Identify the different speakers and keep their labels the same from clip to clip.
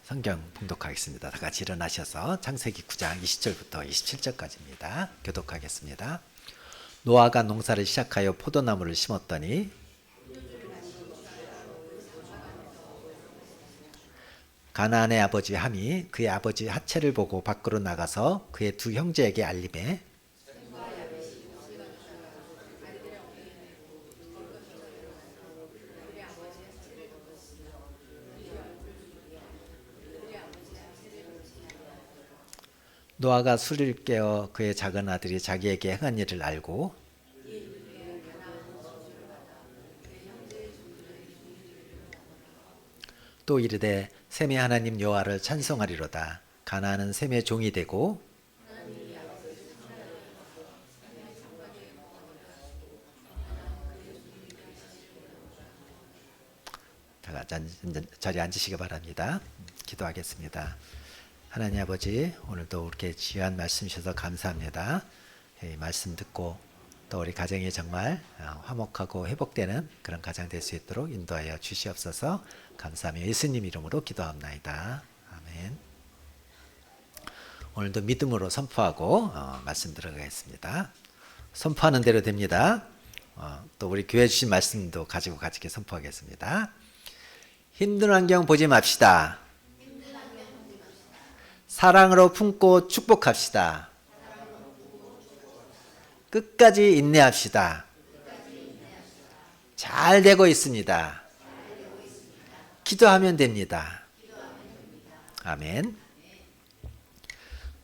Speaker 1: 성경 봉독하겠습니다. 다 같이 일어나셔서 창세기 9장 20절부터 27절까지입니다. 교독하겠습니다. 노아가 농사를 시작하여 포도나무를 심었더니 가나안의 아버지 함이 그의 아버지 핫체를 보고 밖으로 나가서 그의 두 형제에게 알림해 노아가 술을 깨어 그의 작은 아들이 자기에게 행한 일을 알고 또 이르되 셈의 하나님 여호와를 찬송하리로다. 가나안은 셈의 종이 되고 자리에 앉으시기 바랍니다. 기도하겠습니다. 하나님 아버지, 오늘도 이렇게 귀한 말씀 주셔서 감사합니다. 이 말씀 듣고 또 우리 가정이 정말 화목하고 회복되는 그런 가정 될 수 있도록 인도하여 주시옵소서. 감사하며 예수님 이름으로 기도합나이다. 아멘. 오늘도 믿음으로 선포하고 말씀 들어가겠습니다. 선포하는 대로 됩니다. 또 우리 교회 주신 말씀도 가지고 같이 선포하겠습니다. 힘든 환경 보지 맙시다. 사랑으로 품고 축복합시다. 끝까지 인내합시다. 잘 되고 있습니다. 기도하면 됩니다. 아멘.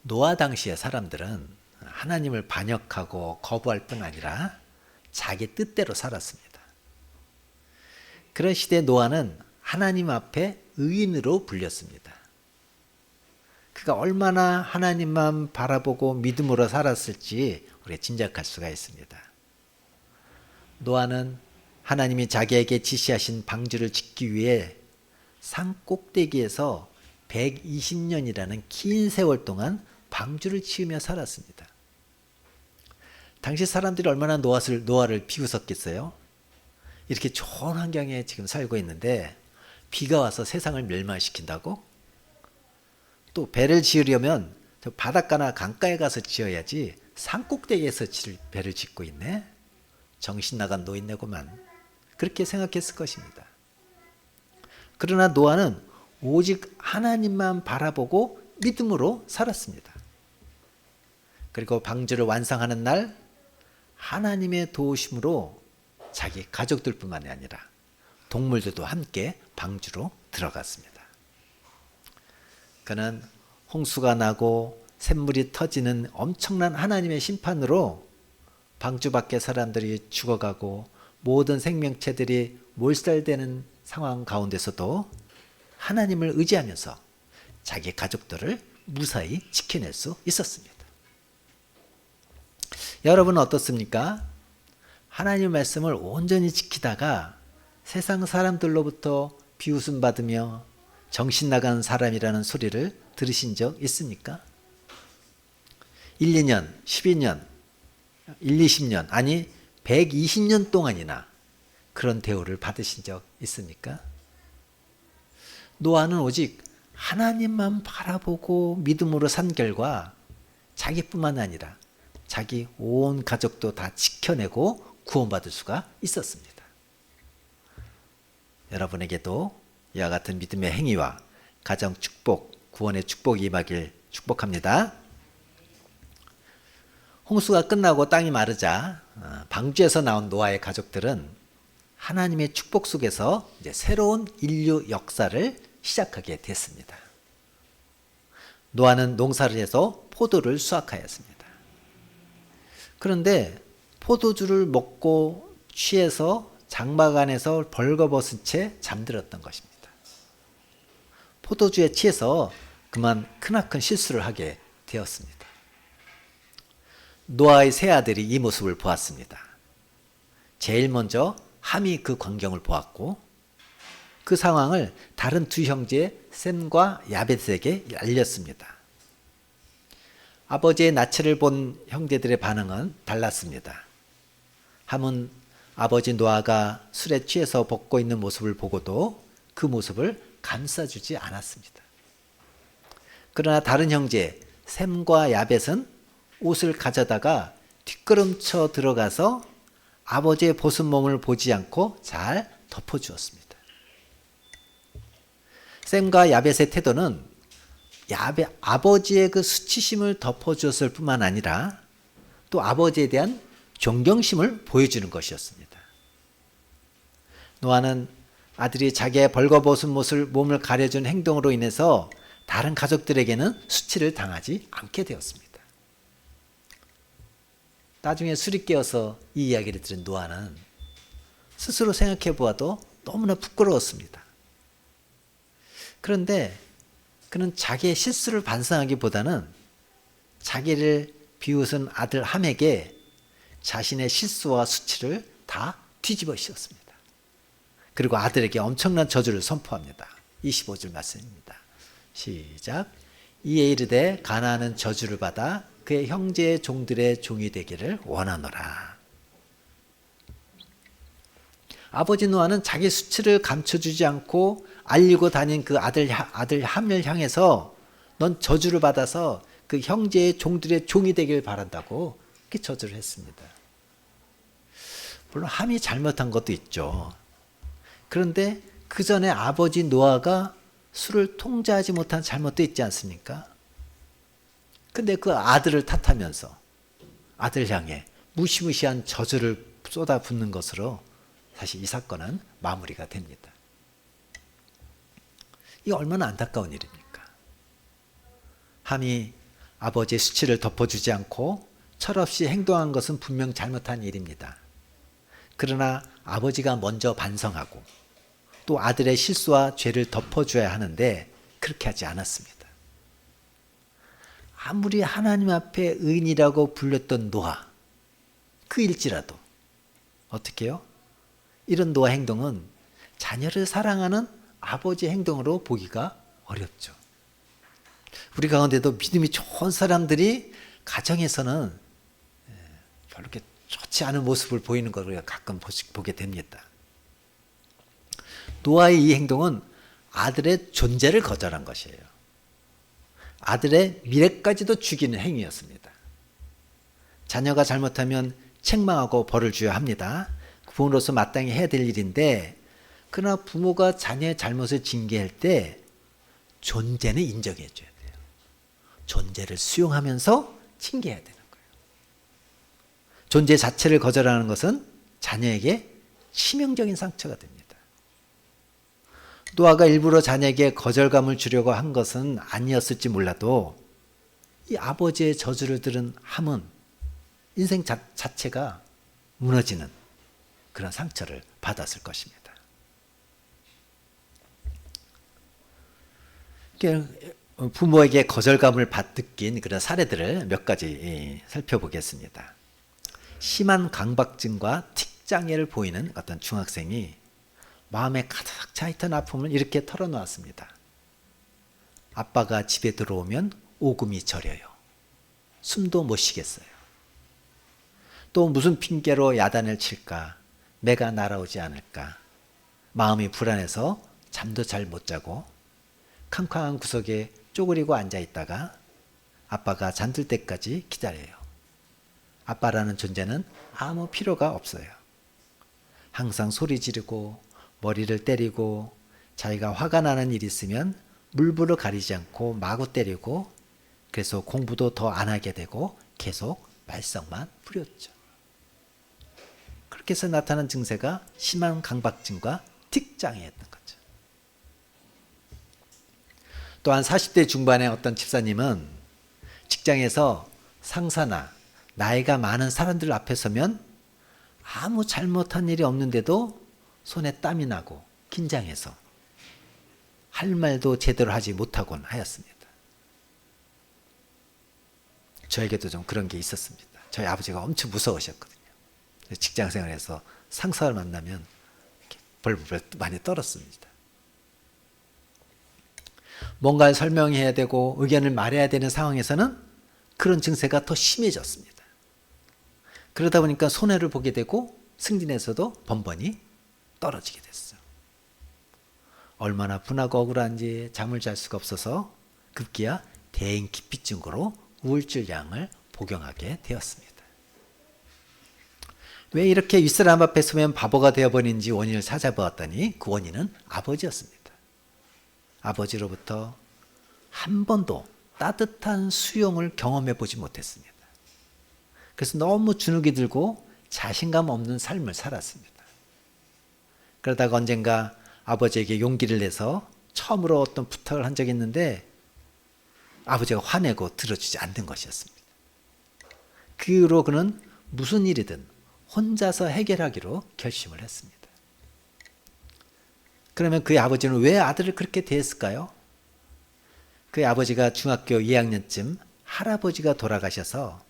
Speaker 1: 노아 당시의 사람들은 하나님을 반역하고 거부할 뿐 아니라 자기 뜻대로 살았습니다. 그런 시대에 노아는 하나님 앞에 의인으로 불렸습니다. 그가 얼마나 하나님만 바라보고 믿음으로 살았을지 우리가 짐작할 수가 있습니다. 노아는 하나님이 자기에게 지시하신 방주를 짓기 위해 산 꼭대기에서 120년이라는 긴 세월 동안 방주를 지으며 살았습니다. 당시 사람들이 얼마나 노아를 비웃었겠어요? 이렇게 좋은 환경에 지금 살고 있는데 비가 와서 세상을 멸망시킨다고? 또 배를 지으려면 바닷가나 강가에 가서 지어야지 산꼭대기에서 배를 짓고 있네. 정신 나간 노인네구만. 그렇게 생각했을 것입니다. 그러나 노아는 오직 하나님만 바라보고 믿음으로 살았습니다. 그리고 방주를 완성하는 날 하나님의 도우심으로 자기 가족들뿐만이 아니라 동물들도 함께 방주로 들어갔습니다. 그는 홍수가 나고 샘물이 터지는 엄청난 하나님의 심판으로 방주 밖의 사람들이 죽어가고 모든 생명체들이 몰살되는 상황 가운데서도 하나님을 의지하면서 자기 가족들을 무사히 지켜낼 수 있었습니다. 여러분은 어떻습니까? 하나님의 말씀을 온전히 지키다가 세상 사람들로부터 비웃음 받으며 정신 나간 사람이라는 소리를 들으신 적 있습니까? 1, 2년, 12년, 1, 20년, 아니 120년 동안이나 그런 대우를 받으신 적 있습니까? 노아는 오직 하나님만 바라보고 믿음으로 산 결과 자기뿐만 아니라 자기 온 가족도 다 지켜내고 구원받을 수가 있었습니다. 여러분에게도 이와 같은 믿음의 행위와 가정 축복, 구원의 축복이 임하길 축복합니다. 홍수가 끝나고 땅이 마르자 방주에서 나온 노아의 가족들은 하나님의 축복 속에서 이제 새로운 인류 역사를 시작하게 됐습니다. 노아는 농사를 해서 포도를 수확하였습니다. 그런데 포도주를 먹고 취해서 장막 안에서 벌거벗은 채 잠들었던 것입니다. 포도주에 취해서 그만 크나큰 실수를 하게 되었습니다. 노아의 세 아들이 이 모습을 보았습니다. 제일 먼저 함이 그 광경을 보았고 그 상황을 다른 두 형제 셈과 야벳에게 알렸습니다. 아버지의 나체를 본 형제들의 반응은 달랐습니다. 함은 아버지 노아가 술에 취해서 벗고 있는 모습을 보고도 그 모습을 감싸주지 않았습니다. 그러나 다른 형제 셈과 야벳은 옷을 가져다가 뒷걸음쳐 들어가서 아버지의 벗은 몸을 보지 않고 잘 덮어주었습니다. 셈과 야벳의 태도는 아버지의 그 수치심을 덮어주었을 뿐만 아니라 또 아버지에 대한 존경심을 보여주는 것이었습니다. 노아는 아들이 자기의 벌거벗은 몸을 가려준 행동으로 인해서 다른 가족들에게는 수치를 당하지 않게 되었습니다. 나중에 술이 깨어서 이 이야기를 들은 노아는 스스로 생각해 보아도 너무나 부끄러웠습니다. 그런데 그는 자기의 실수를 반성하기보다는 자기를 비웃은 아들 함에게 자신의 실수와 수치를 다 뒤집어 씌웠습니다. 그리고 아들에게 엄청난 저주를 선포합니다. 25절 말씀입니다. 시작. 이에 이르되 가나안은 저주를 받아 그의 형제의 종들의 종이 되기를 원하노라. 아버지 노아는 자기 수치를 감춰주지 않고 알리고 다닌 그 아들 함을 향해서 넌 저주를 받아서 그 형제의 종들의 종이 되길 바란다고 이렇게 저주를 했습니다. 물론 함이 잘못한 것도 있죠. 그런데 그 전에 아버지 노아가 술을 통제하지 못한 잘못도 있지 않습니까? 근데 그 아들을 탓하면서 아들 향해 무시무시한 저주를 쏟아붓는 것으로 사실 이 사건은 마무리가 됩니다. 이 얼마나 안타까운 일입니까? 함이 아버지의 수치를 덮어주지 않고 철없이 행동한 것은 분명 잘못한 일입니다. 그러나 아버지가 먼저 반성하고 또 아들의 실수와 죄를 덮어줘야 하는데 그렇게 하지 않았습니다. 아무리 하나님 앞에 의인이라고 불렸던 노아, 그일지라도 어떻게 해요? 이런 노아 행동은 자녀를 사랑하는 아버지의 행동으로 보기가 어렵죠. 우리 가운데도 믿음이 좋은 사람들이 가정에서는 별로 이렇게 좋지 않은 모습을 보이는 걸 우리가 가끔 보게 됩니다. 노아의 이 행동은 아들의 존재를 거절한 것이에요. 아들의 미래까지도 죽이는 행위였습니다. 자녀가 잘못하면 책망하고 벌을 줘야 합니다. 부모로서 마땅히 해야 될 일인데 그러나 부모가 자녀의 잘못을 징계할 때 존재는 인정해 줘야 돼요. 존재를 수용하면서 징계해야 되는 거예요. 존재 자체를 거절하는 것은 자녀에게 치명적인 상처가 됩니다. 노아가 일부러 자녀에게 거절감을 주려고 한 것은 아니었을지 몰라도 이 아버지의 저주를 들은 함은 인생 자체가 무너지는 그런 상처를 받았을 것입니다. 부모에게 거절감을 느낀 그런 사례들을 몇 가지 살펴보겠습니다. 심한 강박증과 틱장애를 보이는 어떤 중학생이 마음에 가득 차있던 아픔을 이렇게 털어놓았습니다. 아빠가 집에 들어오면 오금이 저려요. 숨도 못 쉬겠어요. 또 무슨 핑계로 야단을 칠까? 매가 날아오지 않을까? 마음이 불안해서 잠도 잘 못 자고 캄캄한 구석에 쪼그리고 앉아있다가 아빠가 잠들 때까지 기다려요. 아빠라는 존재는 아무 필요가 없어요. 항상 소리 지르고 머리를 때리고 자기가 화가 나는 일이 있으면 물불을 가리지 않고 마구 때리고 그래서 공부도 더 안 하게 되고 계속 말썽만 부렸죠. 그렇게 해서 나타난 증세가 심한 강박증과 틱장애였던 거죠. 또한 40대 중반의 어떤 집사님은 직장에서 상사나 나이가 많은 사람들 앞에 서면 아무 잘못한 일이 없는데도 손에 땀이 나고 긴장해서 할 말도 제대로 하지 못하곤 하였습니다. 저에게도 좀 그런 게 있었습니다. 저희 아버지가 엄청 무서우셨거든요. 직장 생활에서 상사를 만나면 벌벌 많이 떨었습니다. 뭔가를 설명해야 되고 의견을 말해야 되는 상황에서는 그런 증세가 더 심해졌습니다. 그러다 보니까 손해를 보게 되고 승진에서도 번번이 떨어지게 됐어요. 얼마나 분하고 억울한지 잠을 잘 수가 없어서 급기야 대인기피증으로 우울증약을 복용하게 되었습니다. 왜 이렇게 윗사람 앞에 서면 바보가 되어버린지 원인을 찾아보았더니 그 원인은 아버지였습니다. 아버지로부터 한 번도 따뜻한 수용을 경험해 보지 못했습니다. 그래서 너무 주눅이 들고 자신감 없는 삶을 살았습니다. 그러다가 언젠가 아버지에게 용기를 내서 처음으로 어떤 부탁을 한 적이 있는데 아버지가 화내고 들어주지 않는 것이었습니다. 그 이후로 그는 무슨 일이든 혼자서 해결하기로 결심을 했습니다. 그러면 그의 아버지는 왜 아들을 그렇게 대했을까요? 그의 아버지가 중학교 2학년쯤 할아버지가 돌아가셔서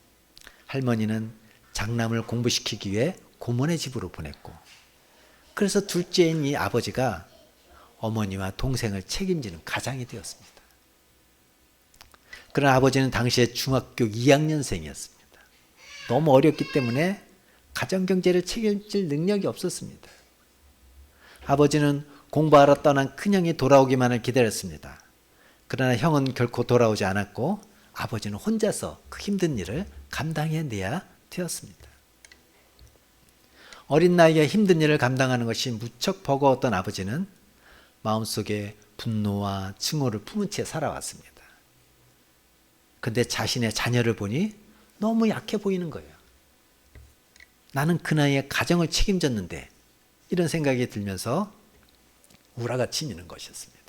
Speaker 1: 할머니는 장남을 공부시키기 위해 고모네 집으로 보냈고, 그래서 둘째인 이 아버지가 어머니와 동생을 책임지는 가장이 되었습니다. 그러나 아버지는 당시에 중학교 2학년생이었습니다. 너무 어렸기 때문에 가정경제를 책임질 능력이 없었습니다. 아버지는 공부하러 떠난 큰형이 돌아오기만을 기다렸습니다. 그러나 형은 결코 돌아오지 않았고 아버지는 혼자서 그 힘든 일을 감당해내야 되었습니다. 어린 나이에 힘든 일을 감당하는 것이 무척 버거웠던 아버지는 마음속에 분노와 증오를 품은 채 살아왔습니다. 근데 자신의 자녀를 보니 너무 약해 보이는 거예요. 나는 그 나이에 가정을 책임졌는데, 이런 생각이 들면서 우라가 치미는 것이었습니다.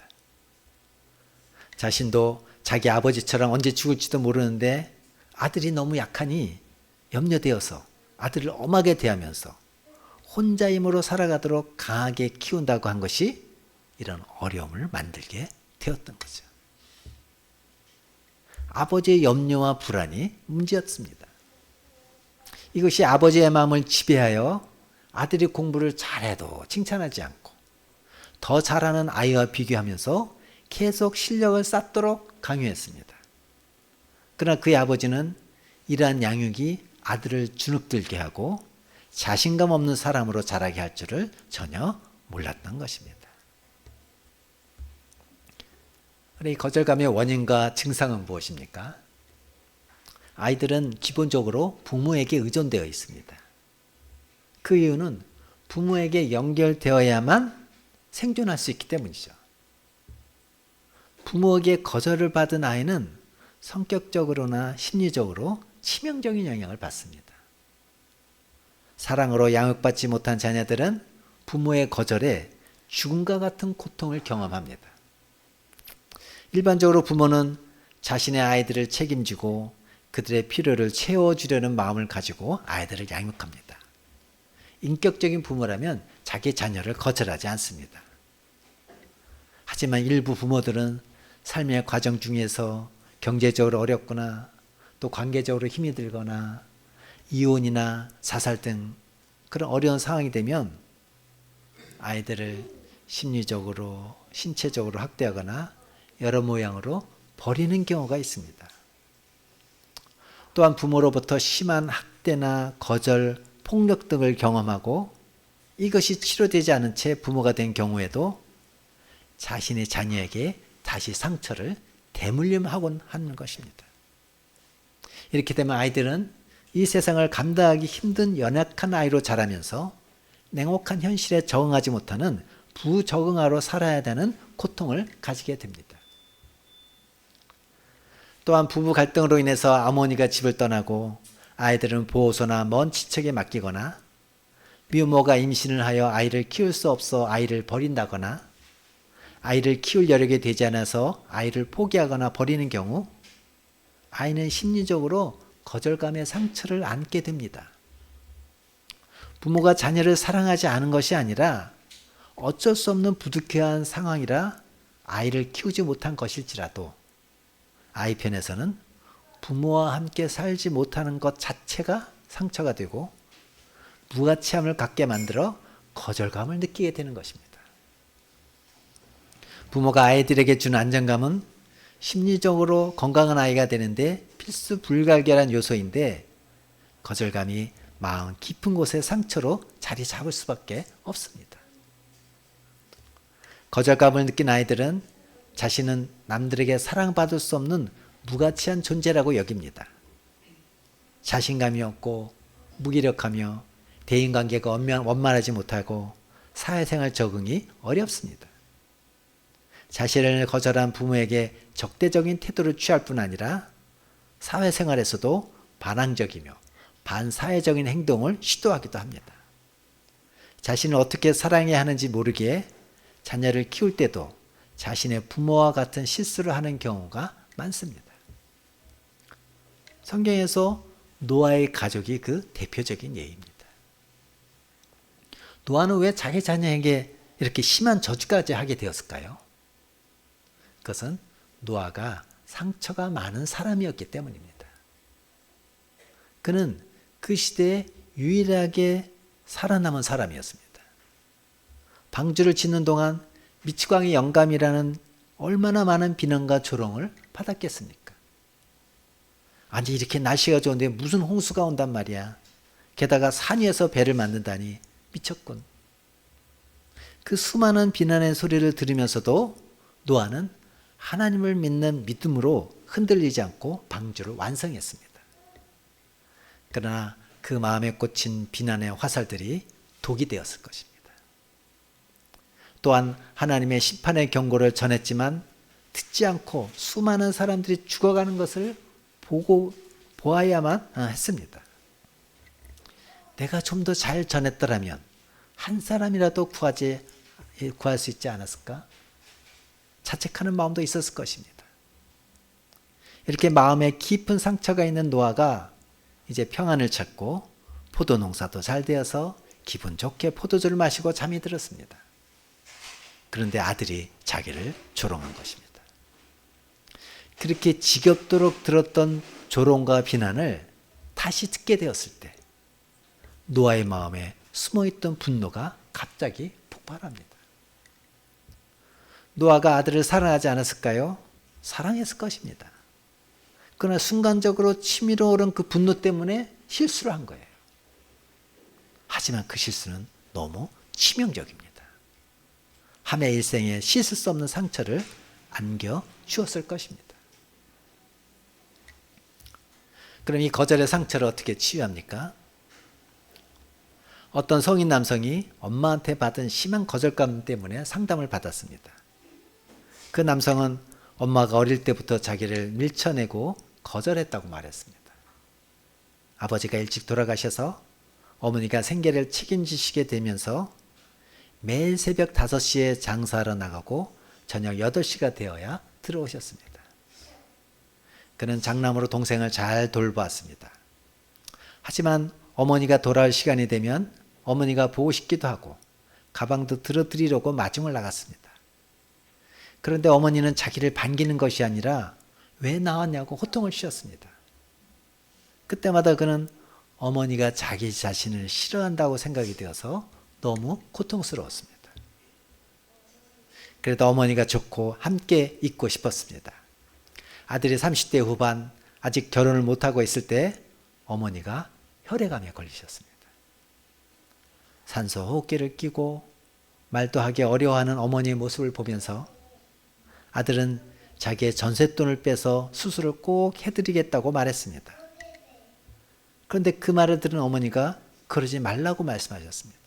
Speaker 1: 자신도 자기 아버지처럼 언제 죽을지도 모르는데 아들이 너무 약하니 염려되어서 아들을 엄하게 대하면서 혼자 힘으로 살아가도록 강하게 키운다고 한 것이 이런 어려움을 만들게 되었던 거죠. 아버지의 염려와 불안이 문제였습니다. 이것이 아버지의 마음을 지배하여 아들이 공부를 잘해도 칭찬하지 않고 더 잘하는 아이와 비교하면서 계속 실력을 쌓도록 강요했습니다. 그러나 그의 아버지는 이러한 양육이 아들을 주눅들게 하고 자신감 없는 사람으로 자라게 할 줄을 전혀 몰랐던 것입니다. 이 거절감의 원인과 증상은 무엇입니까? 아이들은 기본적으로 부모에게 의존되어 있습니다. 그 이유는 부모에게 연결되어야만 생존할 수 있기 때문이죠. 부모에게 거절을 받은 아이는 성격적으로나 심리적으로 치명적인 영향을 받습니다. 사랑으로 양육받지 못한 자녀들은 부모의 거절에 죽음과 같은 고통을 경험합니다. 일반적으로 부모는 자신의 아이들을 책임지고 그들의 필요를 채워주려는 마음을 가지고 아이들을 양육합니다. 인격적인 부모라면 자기 자녀를 거절하지 않습니다. 하지만 일부 부모들은 삶의 과정 중에서 경제적으로 어렵거나 또 관계적으로 힘이 들거나 이혼이나 자살 등 그런 어려운 상황이 되면 아이들을 심리적으로, 신체적으로 학대하거나 여러 모양으로 버리는 경우가 있습니다. 또한 부모로부터 심한 학대나 거절, 폭력 등을 경험하고 이것이 치료되지 않은 채 부모가 된 경우에도 자신의 자녀에게 다시 상처를 대물림하곤 하는 것입니다. 이렇게 되면 아이들은 이 세상을 감당하기 힘든 연약한 아이로 자라면서 냉혹한 현실에 적응하지 못하는 부적응아로 살아야 되는 고통을 가지게 됩니다. 또한 부부 갈등으로 인해서 어머니가 집을 떠나고 아이들은 보호소나 먼 친척에 맡기거나 미혼모가 임신을 하여 아이를 키울 수 없어 아이를 버린다거나 아이를 키울 여력이 되지 않아서 아이를 포기하거나 버리는 경우 아이는 심리적으로 거절감의 상처를 안게 됩니다. 부모가 자녀를 사랑하지 않은 것이 아니라 어쩔 수 없는 부득이한 상황이라 아이를 키우지 못한 것일지라도 아이 편에서는 부모와 함께 살지 못하는 것 자체가 상처가 되고 무가치함을 갖게 만들어 거절감을 느끼게 되는 것입니다. 부모가 아이들에게 주는 안정감은 심리적으로 건강한 아이가 되는데 필수 불가결한 요소인데 거절감이 마음 깊은 곳의 상처로 자리 잡을 수밖에 없습니다. 거절감을 느낀 아이들은 자신은 남들에게 사랑받을 수 없는 무가치한 존재라고 여깁니다. 자신감이 없고 무기력하며 대인관계가 원만하지 못하고 사회생활 적응이 어렵습니다. 자신을 거절한 부모에게 적대적인 태도를 취할 뿐 아니라 사회생활에서도 반항적이며 반사회적인 행동을 시도하기도 합니다. 자신을 어떻게 사랑해야 하는지 모르기에 자녀를 키울 때도 자신의 부모와 같은 실수를 하는 경우가 많습니다. 성경에서 노아의 가족이 그 대표적인 예입니다. 노아는 왜 자기 자녀에게 이렇게 심한 저주까지 하게 되었을까요? 그것은 노아가 상처가 많은 사람이었기 때문입니다. 그는 그 시대에 유일하게 살아남은 사람이었습니다. 방주를 짓는 동안 미치광이 영감이라는 얼마나 많은 비난과 조롱을 받았겠습니까? 아니 이렇게 날씨가 좋은데 무슨 홍수가 온단 말이야. 게다가 산 위에서 배를 만든다니 미쳤군. 그 수많은 비난의 소리를 들으면서도 노아는 하나님을 믿는 믿음으로 흔들리지 않고 방주를 완성했습니다. 그러나 그 마음에 꽂힌 비난의 화살들이 독이 되었을 것입니다. 또한 하나님의 심판의 경고를 전했지만 듣지 않고 수많은 사람들이 죽어가는 것을 보아야만 했습니다. 내가 좀 더 잘 전했더라면 한 사람이라도 구할 수 있지 않았을까? 자책하는 마음도 있었을 것입니다. 이렇게 마음에 깊은 상처가 있는 노아가 이제 평안을 찾고 포도 농사도 잘 되어서 기분 좋게 포도주를 마시고 잠이 들었습니다. 그런데 아들이 자기를 조롱한 것입니다. 그렇게 지겹도록 들었던 조롱과 비난을 다시 듣게 되었을 때 노아의 마음에 숨어있던 분노가 갑자기 폭발합니다. 노아가 아들을 사랑하지 않았을까요? 사랑했을 것입니다. 그러나 순간적으로 치밀어 오른 그 분노 때문에 실수를 한 거예요. 하지만 그 실수는 너무 치명적입니다. 함의 일생에 씻을 수 없는 상처를 안겨 주었을 것입니다. 그럼 이 거절의 상처를 어떻게 치유합니까? 어떤 성인 남성이 엄마한테 받은 심한 거절감 때문에 상담을 받았습니다. 그 남성은 엄마가 어릴 때부터 자기를 밀쳐내고 거절했다고 말했습니다. 아버지가 일찍 돌아가셔서 어머니가 생계를 책임지시게 되면서 매일 새벽 5시에 장사하러 나가고 저녁 8시가 되어야 들어오셨습니다. 그는 장남으로 동생을 잘 돌보았습니다. 하지만 어머니가 돌아올 시간이 되면 어머니가 보고 싶기도 하고 가방도 들어드리려고 마중을 나갔습니다. 그런데 어머니는 자기를 반기는 것이 아니라 왜 나왔냐고 호통을 치셨습니다. 그때마다 그는 어머니가 자기 자신을 싫어한다고 생각이 되어서 너무 고통스러웠습니다. 그래도 어머니가 좋고 함께 있고 싶었습니다. 아들이 30대 후반 아직 결혼을 못하고 있을 때 어머니가 혈액암에 걸리셨습니다. 산소 호흡기를 끼고 말도 하기 어려워하는 어머니의 모습을 보면서 아들은 자기의 전셋돈을 빼서 수술을 꼭 해드리겠다고 말했습니다. 그런데 그 말을 들은 어머니가 그러지 말라고 말씀하셨습니다.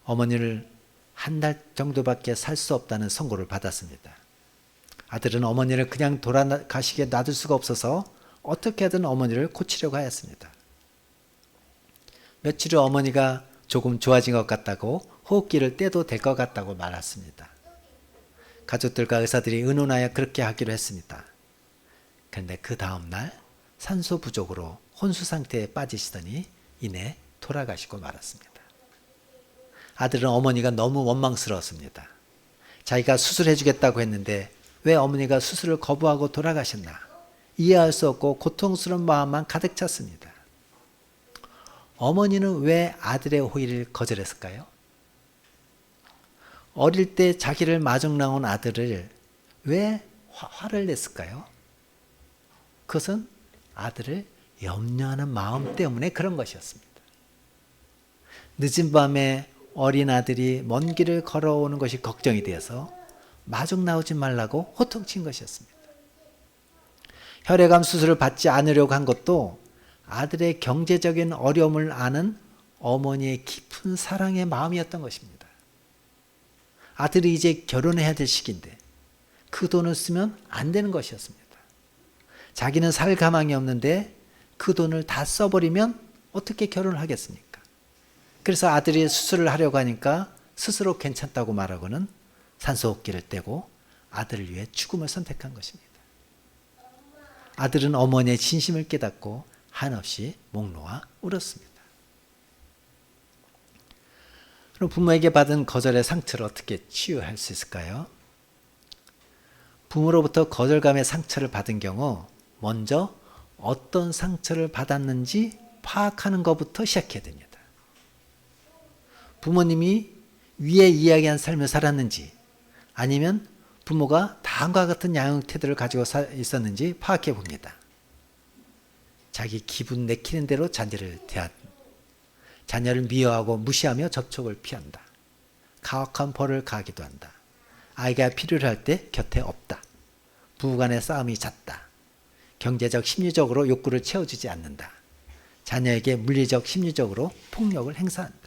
Speaker 1: 어머니를 한 달 정도밖에 살 수 없다는 선고를 받았습니다. 아들은 어머니를 그냥 돌아가시게 놔둘 수가 없어서 어떻게 하든 어머니를 고치려고 하였습니다. 며칠 후 어머니가 조금 좋아진 것 같다고 호흡기를 떼도 될 것 같다고 말했습니다. 가족들과 의사들이 의논하여 그렇게 하기로 했습니다. 그런데 그 다음날 산소 부족으로 혼수 상태에 빠지시더니 이내 돌아가시고 말았습니다. 아들은 어머니가 너무 원망스러웠습니다. 자기가 수술해 주겠다고 했는데 왜 어머니가 수술을 거부하고 돌아가셨나? 이해할 수 없고 고통스러운 마음만 가득 찼습니다. 어머니는 왜 아들의 호의를 거절했을까요? 어릴 때 자기를 마중 나온 아들을 왜 화를 냈을까요? 그것은 아들을 염려하는 마음 때문에 그런 것이었습니다. 늦은 밤에 어린 아들이 먼 길을 걸어오는 것이 걱정이 되어서 마중 나오지 말라고 호통친 것이었습니다. 혈액암 수술을 받지 않으려고 한 것도 아들의 경제적인 어려움을 아는 어머니의 깊은 사랑의 마음이었던 것입니다. 아들이 이제 결혼해야 될 시기인데 그 돈을 쓰면 안 되는 것이었습니다. 자기는 살 가망이 없는데 그 돈을 다 써버리면 어떻게 결혼을 하겠습니까? 그래서 아들이 수술을 하려고 하니까 스스로 괜찮다고 말하고는 산소호흡기를 떼고 아들을 위해 죽음을 선택한 것입니다. 아들은 어머니의 진심을 깨닫고 한없이 목 놓아 울었습니다. 그럼 부모에게 받은 거절의 상처를 어떻게 치유할 수 있을까요? 부모로부터 거절감의 상처를 받은 경우 먼저 어떤 상처를 받았는지 파악하는 것부터 시작해야 됩니다. 부모님이 위에 이야기한 삶을 살았는지 아니면 부모가 다음과 같은 양육 태도를 가지고 있었는지 파악해 봅니다. 자기 기분 내키는 대로 자녀를 대한다. 자녀를 미워하고 무시하며 접촉을 피한다. 가혹한 벌을 가하기도 한다. 아이가 필요를 할 때 곁에 없다. 부부간의 싸움이 잦다. 경제적, 심리적으로 욕구를 채워주지 않는다. 자녀에게 물리적, 심리적으로 폭력을 행사한다.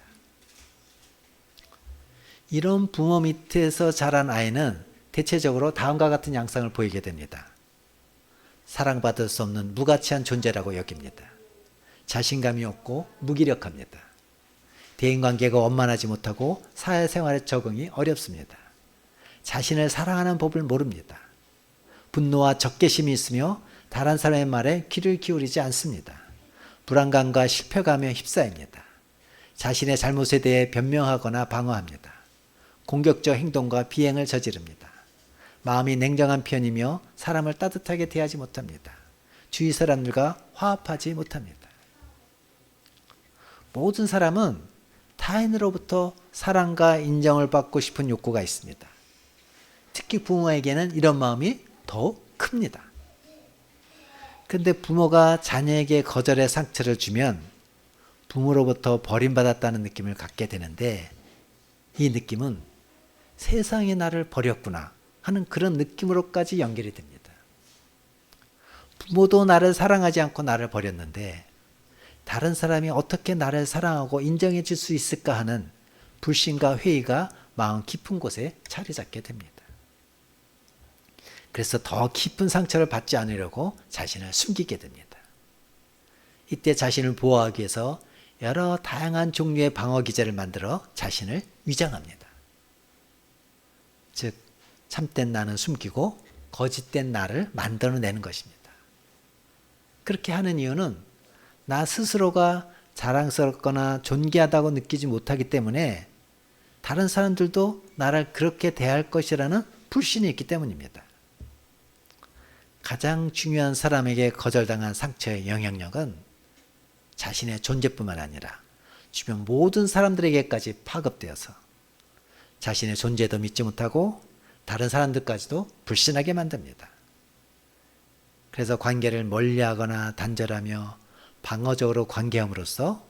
Speaker 1: 이런 부모 밑에서 자란 아이는 대체적으로 다음과 같은 양상을 보이게 됩니다. 사랑받을 수 없는 무가치한 존재라고 여깁니다. 자신감이 없고 무기력합니다. 대인관계가 원만하지 못하고 사회생활에 적응이 어렵습니다. 자신을 사랑하는 법을 모릅니다. 분노와 적개심이 있으며 다른 사람의 말에 귀를 기울이지 않습니다. 불안감과 실패감에 휩싸입니다. 자신의 잘못에 대해 변명하거나 방어합니다. 공격적 행동과 비행을 저지릅니다. 마음이 냉정한 편이며 사람을 따뜻하게 대하지 못합니다. 주위 사람들과 화합하지 못합니다. 모든 사람은 타인으로부터 사랑과 인정을 받고 싶은 욕구가 있습니다. 특히 부모에게는 이런 마음이 더욱 큽니다. 그런데 부모가 자녀에게 거절의 상처를 주면 부모로부터 버림받았다는 느낌을 갖게 되는데 이 느낌은 세상이 나를 버렸구나 하는 그런 느낌으로까지 연결이 됩니다. 부모도 나를 사랑하지 않고 나를 버렸는데 다른 사람이 어떻게 나를 사랑하고 인정해 줄 수 있을까 하는 불신과 회의가 마음 깊은 곳에 자리 잡게 됩니다. 그래서 더 깊은 상처를 받지 않으려고 자신을 숨기게 됩니다. 이때 자신을 보호하기 위해서 여러 다양한 종류의 방어 기제를 만들어 자신을 위장합니다. 즉 참된 나는 숨기고 거짓된 나를 만들어내는 것입니다. 그렇게 하는 이유는 나 스스로가 자랑스럽거나 존귀하다고 느끼지 못하기 때문에 다른 사람들도 나를 그렇게 대할 것이라는 불신이 있기 때문입니다. 가장 중요한 사람에게 거절당한 상처의 영향력은 자신의 존재뿐만 아니라 주변 모든 사람들에게까지 파급되어서 자신의 존재도 믿지 못하고 다른 사람들까지도 불신하게 만듭니다. 그래서 관계를 멀리하거나 단절하며 방어적으로 관계함으로써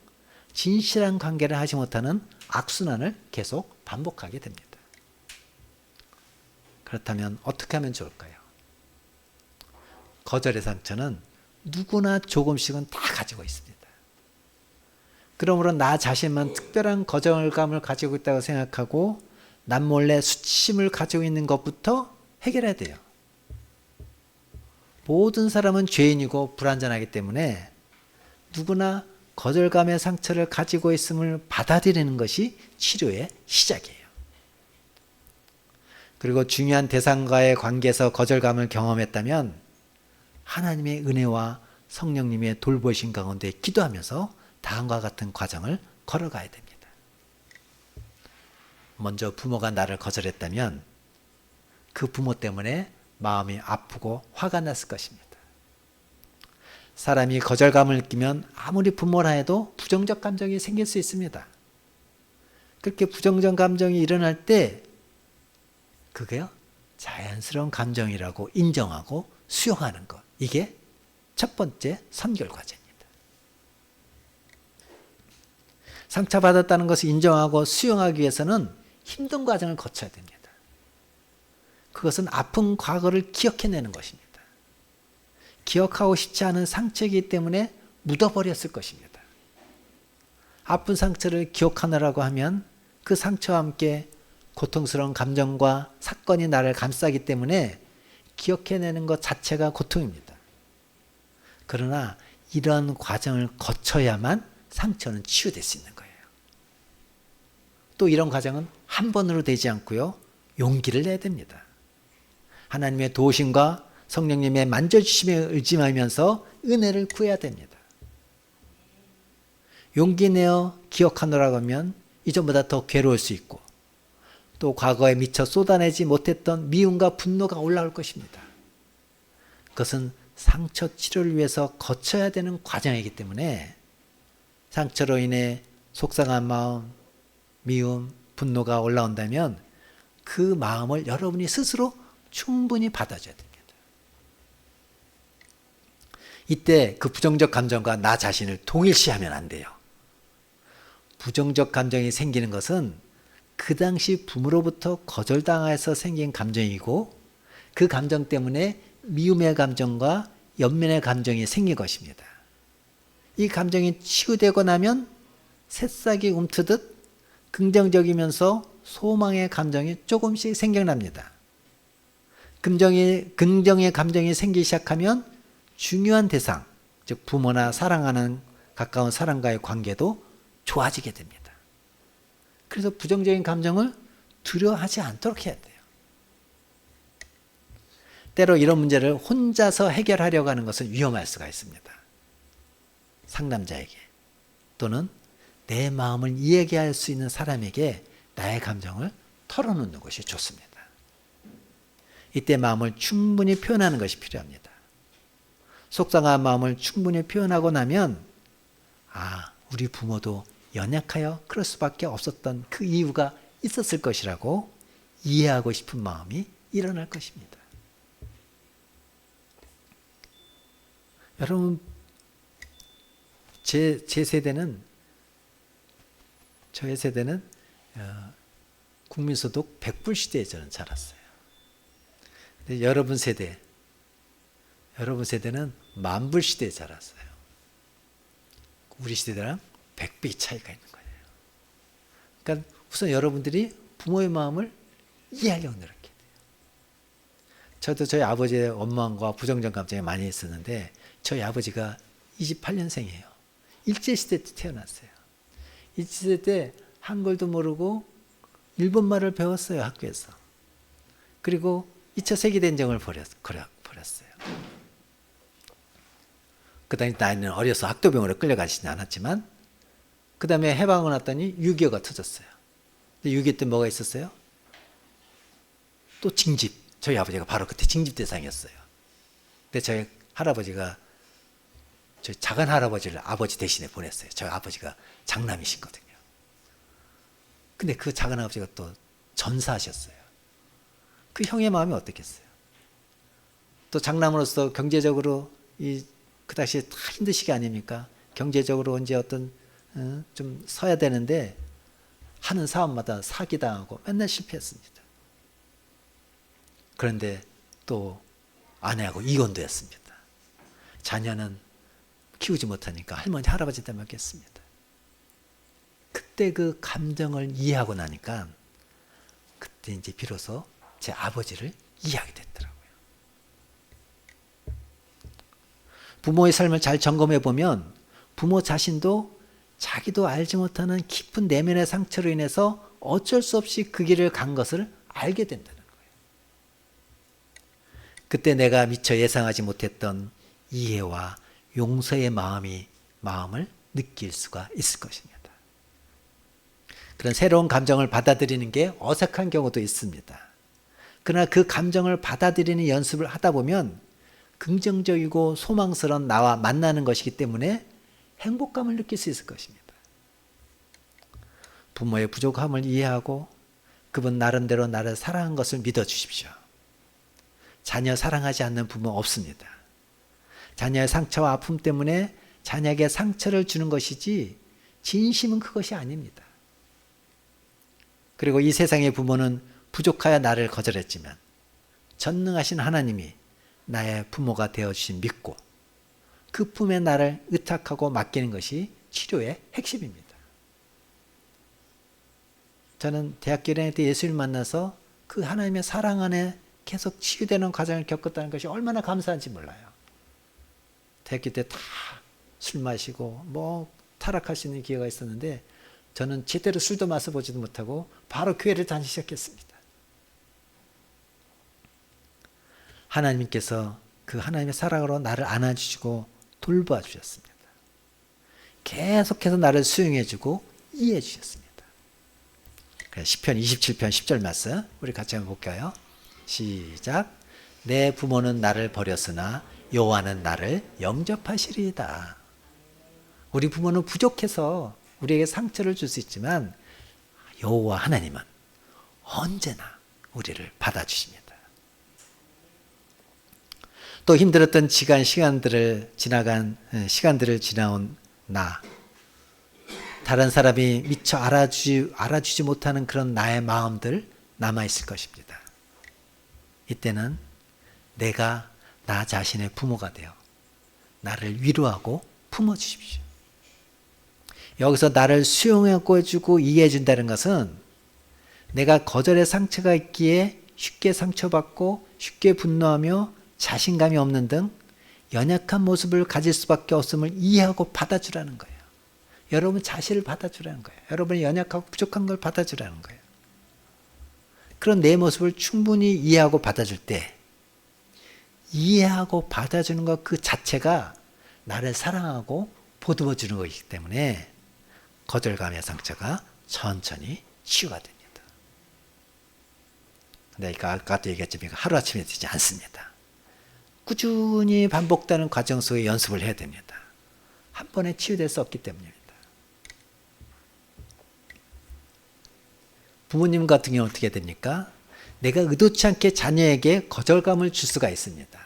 Speaker 1: 진실한 관계를 하지 못하는 악순환을 계속 반복하게 됩니다. 그렇다면 어떻게 하면 좋을까요? 거절의 상처는 누구나 조금씩은 다 가지고 있습니다. 그러므로 나 자신만 특별한 거절감을 가지고 있다고 생각하고 남몰래 수치심을 가지고 있는 것부터 해결해야 돼요. 모든 사람은 죄인이고 불완전하기 때문에 누구나 거절감의 상처를 가지고 있음을 받아들이는 것이 치료의 시작이에요. 그리고 중요한 대상과의 관계에서 거절감을 경험했다면 하나님의 은혜와 성령님의 돌보신 가운데 기도하면서 다음과 같은 과정을 걸어가야 됩니다. 먼저 부모가 나를 거절했다면 그 부모 때문에 마음이 아프고 화가 났을 것입니다. 사람이 거절감을 느끼면 아무리 부모라 해도 부정적 감정이 생길 수 있습니다. 그렇게 부정적 감정이 일어날 때 그게요, 자연스러운 감정이라고 인정하고 수용하는 것. 이게 첫 번째 선결 과정입니다. 상처받았다는 것을 인정하고 수용하기 위해서는 힘든 과정을 거쳐야 됩니다. 그것은 아픈 과거를 기억해내는 것입니다. 기억하고 싶지 않은 상처이기 때문에 묻어버렸을 것입니다. 아픈 상처를 기억하느라고 하면 그 상처와 함께 고통스러운 감정과 사건이 나를 감싸기 때문에 기억해내는 것 자체가 고통입니다. 그러나 이런 과정을 거쳐야만 상처는 치유될 수 있는 거예요. 또 이런 과정은 한 번으로 되지 않고요. 용기를 내야 됩니다. 하나님의 도우심과 성령님의 만져주심에 의지하면서 은혜를 구해야 됩니다. 용기 내어 기억하노라고 하면 이전보다 더 괴로울 수 있고 또 과거에 미처 쏟아내지 못했던 미움과 분노가 올라올 것입니다. 그것은 상처 치료를 위해서 거쳐야 되는 과정이기 때문에 상처로 인해 속상한 마음, 미움, 분노가 올라온다면 그 마음을 여러분이 스스로 충분히 받아줘야 됩니다. 이때 그 부정적 감정과 나 자신을 동일시하면 안 돼요. 부정적 감정이 생기는 것은 그 당시 부모로부터 거절당해서 생긴 감정이고 그 감정 때문에 미움의 감정과 연민의 감정이 생긴 것입니다. 이 감정이 치유되고 나면 새싹이 움트듯 긍정적이면서 소망의 감정이 조금씩 생겨납니다. 긍정의 감정이 생기기 시작하면 중요한 대상, 즉 부모나 사랑하는 가까운 사람과의 관계도 좋아지게 됩니다. 그래서 부정적인 감정을 두려워하지 않도록 해야 돼요. 때로 이런 문제를 혼자서 해결하려고 하는 것은 위험할 수가 있습니다. 상담자에게 또는 내 마음을 이야기할 수 있는 사람에게 나의 감정을 털어놓는 것이 좋습니다. 이때 마음을 충분히 표현하는 것이 필요합니다. 속상한 마음을 충분히 표현하고 나면 우리 부모도 연약하여 그럴 수밖에 없었던 그 이유가 있었을 것이라고 이해하고 싶은 마음이 일어날 것입니다. 여러분, 저의 세대는 국민소득 100불 시대에 저는 자랐어요. 근데 여러분 세대는 10,000불 시대에 자랐어요. 우리 시대랑 100배 차이가 있는 거예요. 그러니까 우선 여러분들이 부모의 마음을 이해하려고 노력해야 돼요. 저도 저희 아버지의 원망과 부정적 감정이 많이 있었는데 저희 아버지가 28년생이에요. 일제시대 때 태어났어요. 일제시대 때 한글도 모르고 일본말을 배웠어요, 학교에서. 그리고 2차 세계대전을 벌였어요. 그 당시 나이는 어려서 학도병으로 끌려가시지 않았지만 그 다음에 해방을 났더니 6.25가 터졌어요. 근데 6.25 때 뭐가 있었어요? 또 징집. 저희 아버지가 바로 그때 징집 대상이었어요. 근데 저희 할아버지가 저희 작은 할아버지를 아버지 대신에 보냈어요. 저희 아버지가 장남이시거든요. 근데 그 작은 아버지가 또 전사하셨어요. 그 형의 마음이 어떻겠어요? 또 장남으로서 경제적으로 그 당시에 다 힘든 시기 아닙니까? 경제적으로 이제 좀 서야 되는데 하는 사업마다 사기당하고 맨날 실패했습니다. 그런데 또 아내하고 이혼도 했습니다. 자녀는 키우지 못하니까 할머니, 할아버지한테 맡겼습니다. 그때 그 감정을 이해하고 나니까 그때 이제 비로소 제 아버지를 이해하게 됐더라고요. 부모의 삶을 잘 점검해 보면 부모 자신도 자기도 알지 못하는 깊은 내면의 상처로 인해서 어쩔 수 없이 그 길을 간 것을 알게 된다는 거예요. 그때 내가 미처 예상하지 못했던 이해와 용서의 마음을 느낄 수가 있을 것입니다. 그런 새로운 감정을 받아들이는 게 어색한 경우도 있습니다. 그러나 그 감정을 받아들이는 연습을 하다 보면 긍정적이고 소망스러운 나와 만나는 것이기 때문에 행복감을 느낄 수 있을 것입니다. 부모의 부족함을 이해하고 그분 나름대로 나를 사랑한 것을 믿어주십시오. 자녀 사랑하지 않는 부모 없습니다. 자녀의 상처와 아픔 때문에 자녀에게 상처를 주는 것이지 진심은 그것이 아닙니다. 그리고 이 세상의 부모는 부족하여 나를 거절했지만 전능하신 하나님이 나의 부모가 되어주신 믿고 그 품에 나를 의탁하고 맡기는 것이 치료의 핵심입니다. 저는 대학교 1학년 때 예수님을 만나서 그 하나님의 사랑 안에 계속 치유되는 과정을 겪었다는 것이 얼마나 감사한지 몰라요. 대학교 때 다 술 마시고 뭐 타락할 수 있는 기회가 있었는데 저는 제대로 술도 마셔보지도 못하고 바로 교회를 다니기 시작했습니다. 하나님께서 그 하나님의 사랑으로 나를 안아주시고 돌봐 주셨습니다. 계속해서 나를 수용해주고 이해해 주셨습니다. 시편 27편 10절 말씀 우리 같이 한번 볼까요? 시작. 내 부모는 나를 버렸으나 여호와는 나를 영접하시리이다. 우리 부모는 부족해서 우리에게 상처를 줄 수 있지만 여호와 하나님은 언제나 우리를 받아주십니다. 또 힘들었던 시간들을 지나온 나, 다른 사람이 미처 알아주지 못하는 그런 나의 마음들 남아있을 것입니다. 이때는 내가 나 자신의 부모가 되어 나를 위로하고 품어주십시오. 여기서 나를 수용하고 해주고 이해해 준다는 것은 내가 거절의 상처가 있기에 쉽게 상처받고 쉽게 분노하며 자신감이 없는 등 연약한 모습을 가질 수밖에 없음을 이해하고 받아주라는 거예요. 여러분 자신을 받아주라는 거예요. 여러분이 연약하고 부족한 걸 받아주라는 거예요. 그런 내 모습을 충분히 이해하고 받아줄 때 이해하고 받아주는 것 그 자체가 나를 사랑하고 보듬어주는 것이기 때문에 거절감의 상처가 천천히 치유가 됩니다. 근데 아까도 얘기했지만 하루아침에 되지 않습니다. 꾸준히 반복되는 과정 속에 연습을 해야 됩니다. 한 번에 치유될 수 없기 때문입니다. 부모님 같은 경우는 어떻게 됩니까? 내가 의도치 않게 자녀에게 거절감을 줄 수가 있습니다.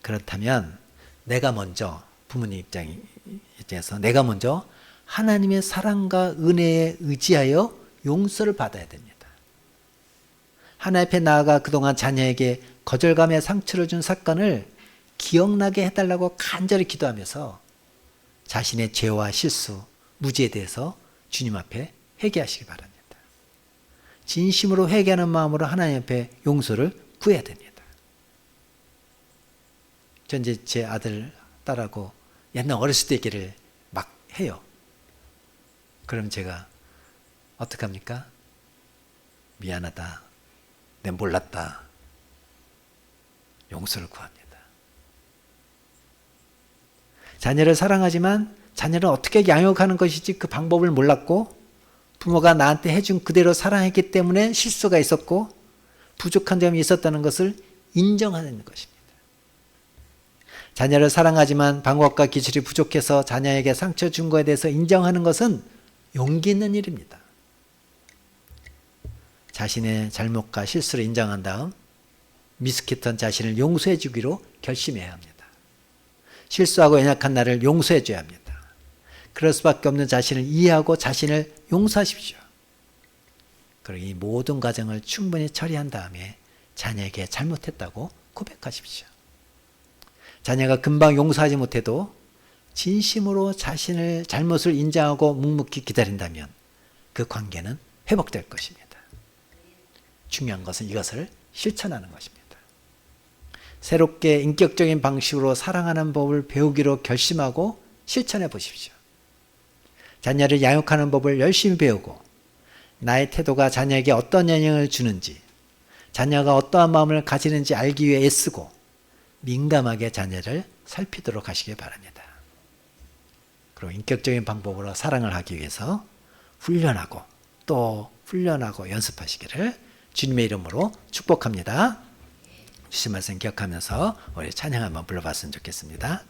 Speaker 1: 그렇다면 내가 먼저 부모님 입장에서 내가 먼저 하나님의 사랑과 은혜에 의지하여 용서를 받아야 됩니다. 하나님 앞에 나아가 그동안 자녀에게 거절감의 상처를 준 사건을 기억나게 해달라고 간절히 기도하면서 자신의 죄와 실수, 무지에 대해서 주님 앞에 회개하시기 바랍니다. 진심으로 회개하는 마음으로 하나님 앞에 용서를 구해야 됩니다. 전 이제 제 아들, 딸하고 옛날 어렸을 때 얘기를 막 해요. 그럼 제가 어떡합니까? 미안하다. 내 몰랐다. 용서를 구합니다. 자녀를 사랑하지만 자녀를 어떻게 양육하는 것인지 그 방법을 몰랐고 부모가 나한테 해준 그대로 사랑했기 때문에 실수가 있었고 부족한 점이 있었다는 것을 인정하는 것입니다. 자녀를 사랑하지만 방법과 기술이 부족해서 자녀에게 상처 준 것에 대해서 인정하는 것은 용기 있는 일입니다. 자신의 잘못과 실수를 인정한 다음 미숙했던 자신을 용서해 주기로 결심해야 합니다. 실수하고 연약한 나를 용서해 줘야 합니다. 그럴 수밖에 없는 자신을 이해하고 자신을 용서하십시오. 그리고 이 모든 과정을 충분히 처리한 다음에 자녀에게 잘못했다고 고백하십시오. 자녀가 금방 용서하지 못해도 진심으로 자신을 잘못을 인정하고 묵묵히 기다린다면 그 관계는 회복될 것입니다. 중요한 것은 이것을 실천하는 것입니다. 새롭게 인격적인 방식으로 사랑하는 법을 배우기로 결심하고 실천해 보십시오. 자녀를 양육하는 법을 열심히 배우고 나의 태도가 자녀에게 어떤 영향을 주는지 자녀가 어떠한 마음을 가지는지 알기 위해 애쓰고 민감하게 자녀를 살피도록 하시기 바랍니다. 그리고 인격적인 방법으로 사랑을 하기 위해서 훈련하고 또 훈련하고 연습하시기를 주님의 이름으로 축복합니다. 주신 말씀 기억하면서 우리 찬양 한번 불러봤으면 좋겠습니다.